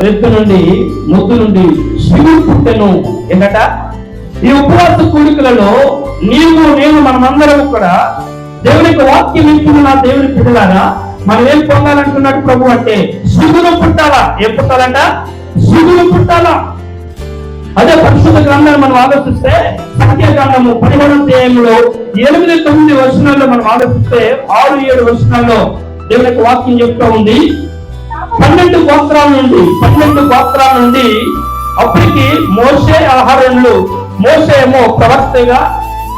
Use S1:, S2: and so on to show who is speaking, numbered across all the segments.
S1: రెత్తు నుండి మొద్దు నుండి శివుడు పుట్టెను. ఏంటట? ఈ ఉపవాస కూడికలలో నీవు నేను మనమందరం కూడా దేవునికి వాక్యం ఇచ్చిన నా దేవుని పిల్లలారా మనం ఏం పొందాలంటున్నాడు ప్రభు అంటే శివుడు పుట్టాలా. ఏం పుట్టాలంట? శివుడు పుట్టాలా. అదే పరిశుద్ధ గ్రంథాన్ని మనం ఆలోచిస్తే సంఖ్యాకాండము 11వ అధ్యాయంలో 8-9 వచనాల్లో మనం ఆలోచిస్తే 6-7 వచనాల్లో దేవునికి వాక్యం చెప్తా ఉంది. 12 గోత్రాల నుండి అప్పటికి మోషే అహరోనులు, మోషే ఏమో ప్రవక్తగా,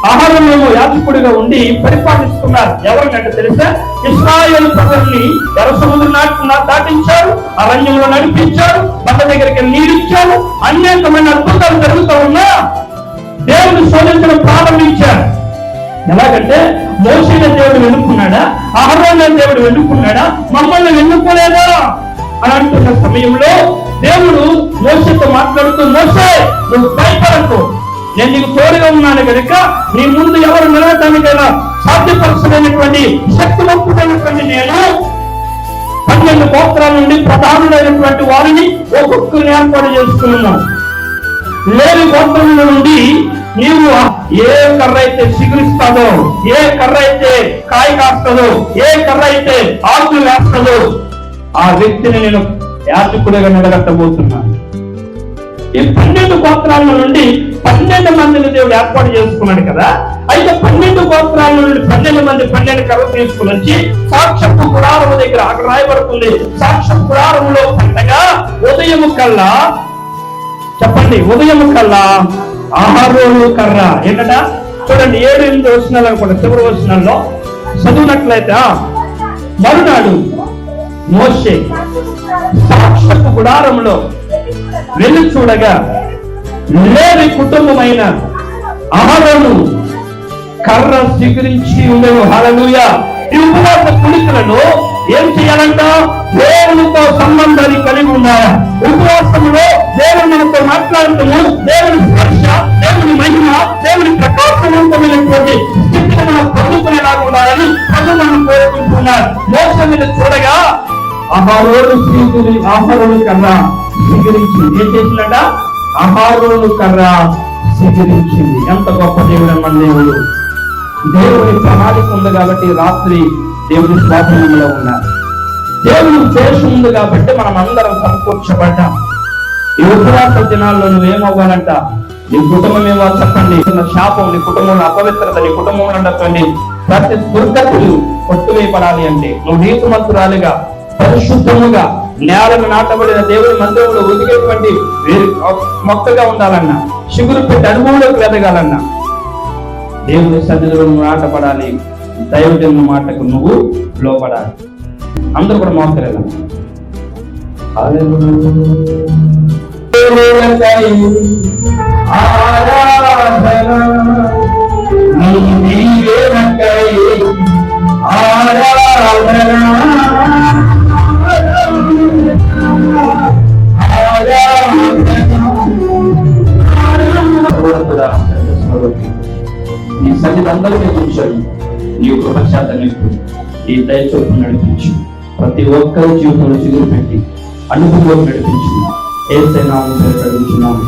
S1: అహరోను ఏమో యాజకుడిగా ఉండి పరిపాలిస్తున్నారు. ఎవరికంటే తెలుసా? ఇశ్రాయేలు ప్రజల్ని ఎర్ర సముద్రం దాటించారు, అరణ్యంలో నడిపించారు, బండ దగ్గరికి నీరిచ్చారు, అనేకమైన అద్భుతాలు జరుగుతూ ఉన్నా దేవుడు శోధించడం ప్రారంభించారు. ఎలాగంటే మోషేని దేవుడు వెనుక్కున్నాడా, అహరోను దేవుడు వెనుక్కున్నాడా, మమ్మల్ని వెనుక్కోలేదా అని అంటున్న సమయంలో దేవుడు మోషేతో మాట్లాడుతూ, మోషే నువ్వు భయపడకు, నేను నీకు తోడుగా ఉన్నాను కనుక నీ ముందు ఎవరు నిలవటానికైనా సాధ్యపరచలేనటువంటి శక్తివంతుడైనటువంటి నేను 12 గోత్రాల నుండి ప్రధానులైనటువంటి వారిని ఒక్కొక్కరిని ఏర్పాటు చేసుకున్నాను. లేని గోత్రముల నుండి నీవు ఏ కర్ర అయితే చిగురిస్తాదో, ఏ కర్ర అయితే కాయ కాస్తుందో, ఏ కర్ర అయితే ఆకులు వేస్తుందో ఆ వ్యక్తిని నేను యాజకుడిగా నిలబెట్టబోతున్నాను. ఈ 12 గోత్రాల నుండి 12 మందిని దేవుడు ఏర్పాటు చేసుకున్నాడు కదా. అయితే 12 గోత్రాల నుండి 12 మంది 12 కర్ర తీసుకుని వచ్చి సాక్షపు గుడారము దగ్గర అక్కడ రాయబడుతుంది. సాక్షపు గుడారములో పండగ ఉదయము కల్లా, చెప్పండి, ఉదయము కల్లా అహరోను కర్ర. ఏంటట? చూడండి 7-8 వచనాలు కూడా చివరి వచనాల్లో చదువునట్లయితే మరునాడు మోషే సాక్షపు గుడారంలో వెళ్ళి చూడగా లేవి కుటుంబమైన అహరోను కర్ర స్వీకరించి ఉండేవి. హల్లెలూయా. ఈ ఉపవాస కూడికలను ఏం చేయాలంట? దేవునితో సంబంధాన్ని కలిగి ఉండాలి. ఉపవాసంలో దేవుడు మనతో మాట్లాడుతాము. దేవుని స్పర్శ, దేవుని మహిమ, దేవుని ప్రకాశవంతమైనటువంటి స్థితిని మనం పొందుకునేలాగా ఉండాలని ప్రభు మనం కోరుకుంటున్నారు. మోషే మీద చూడగా అహరోను కర్ర స్వీకరించింది. ఏం చేసిందట? అహరోను కర్ర స్వీకరించింది. ఎంత గొప్ప దేవుడు మన దేవుడు. దేవుని ప్రణాళిక ఉంది కాబట్టి రాత్రి దేవుని స్వాధీనంలో ఉన్నారు. దేవుని ఉద్దేశం ఉంది కాబట్టి మనం అందరం సమకూర్చబడ్డాం. ఈ ఉపవాస దినాల్లో నువ్వేమవ్వాలంట? నీ కుటుంబం ఏమో చెప్పండి. శాపం నీ కుటుంబంలో, అపవిత్రత నీ కుటుంబంలో ఉండకండి. ప్రతి దుర్గతులు కొట్టువేయబడాలి అంటే నువ్వు నీతిమంతురాలిగా పరిశుద్ధముగా నేలను నాటబడిన దేవుని మందిరంలో ఒదిగేటువంటి మొక్కగా ఉండాలన్నా, చిగురు పెట్టి అనుభవంలోకి ఎదగాలన్నా దేవుని సన్నిధిలో నువ్వు నాటపడాలి. దైవజనుల మాటకు నువ్వు లోపడాలి. అందరూ కూడా మోకరేలా నీ సన్నిధి అందరికీ చూశాడు. నీ కృపశాతాన్ని ఈ దయచూపు నడిపించు. ప్రతి ఒక్కరి జీవితంలో చిగురు పెట్టి అనుభవం నడిపించు. యేసు నామములో అడుగుచున్నాము.